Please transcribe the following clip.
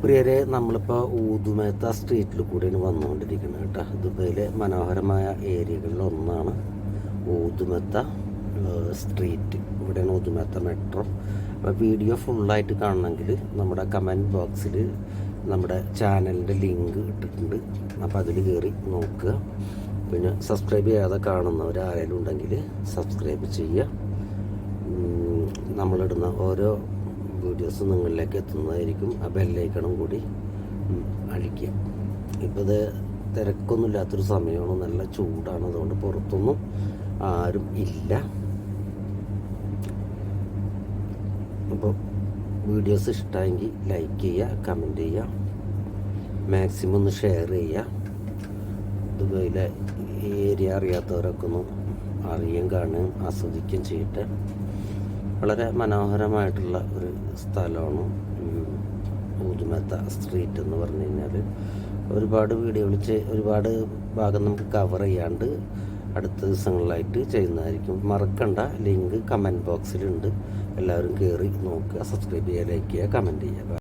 പ്രിയരെ, നമ്മളിപ്പോൾ ഊതുമേത്ത സ്ട്രീറ്റിൽ കൂടിയാണ് വന്നുകൊണ്ടിരിക്കുന്നത് കേട്ടോ. ദുബൈയിലെ മനോഹരമായ ഏരിയകളിൽ ഒന്നാണ് ഊതുമേത്ത സ്ട്രീറ്റ്. ഇവിടെയാണ് ഊതുമേത്ത മെട്രോ. അപ്പോൾ വീഡിയോ ഫുള്ളായിട്ട് കാണണമെങ്കിൽ നമ്മുടെ കമൻറ്റ് ബോക്സിൽ നമ്മുടെ ചാനലിൻ്റെ ലിങ്ക് ഇട്ടിട്ടുണ്ട്. അപ്പോൾ അതിൽ കയറി നോക്കുക. പിന്നെ സബ്സ്ക്രൈബ് ചെയ്യാതെ കാണുന്നവർ ആരെങ്കിലും ഉണ്ടെങ്കിൽ സബ്സ്ക്രൈബ് ചെയ്യുക. നമ്മളിടുന്ന ഓരോ വീഡിയോസ് നിങ്ങളിലേക്ക് എത്തുന്നതായിരിക്കും. ആ ബെല്ലൈക്കണം കൂടി അഴിക്കുക. ഇപ്പോൾ ഇത് തിരക്കൊന്നുമില്ലാത്തൊരു സമയമാണ്, നല്ല ചൂടാണ്. അതുകൊണ്ട് പുറത്തൊന്നും ആരും ഇല്ല. അപ്പോൾ വീഡിയോസ് ഇഷ്ടമെങ്കിൽ ലൈക്ക് ചെയ്യുക, കമൻറ്റ് ചെയ്യുക, മാക്സിമം ഒന്ന് ഷെയർ ചെയ്യുക. ദുബൈയിലെ ഏരിയ അറിയാത്തവരൊക്കെ ഒന്ന് അറിയുകയും കാണുകയും ആസ്വദിക്കുകയും ചെയ്യട്ടെ. വളരെ മനോഹരമായിട്ടുള്ള ഒരു സ്ഥലമാണ് ഊതുമേത്ത സ്ട്രീറ്റ് എന്ന് പറഞ്ഞു കഴിഞ്ഞാൽ. ഒരുപാട് ഒരുപാട് ഭാഗം നമുക്ക് കവർ ചെയ്യാണ്ട് അടുത്ത ദിവസങ്ങളിലായിട്ട് ചെയ്യുന്നതായിരിക്കും. മറക്കണ്ട, ലിങ്ക് കമൻറ്റ് ബോക്സിലുണ്ട്. എല്ലാവരും കയറി നോക്കുക, സബ്സ്ക്രൈബ് ചെയ്യുക, ലൈക്ക് ചെയ്യുക, കമൻറ്റ് ചെയ്യുക.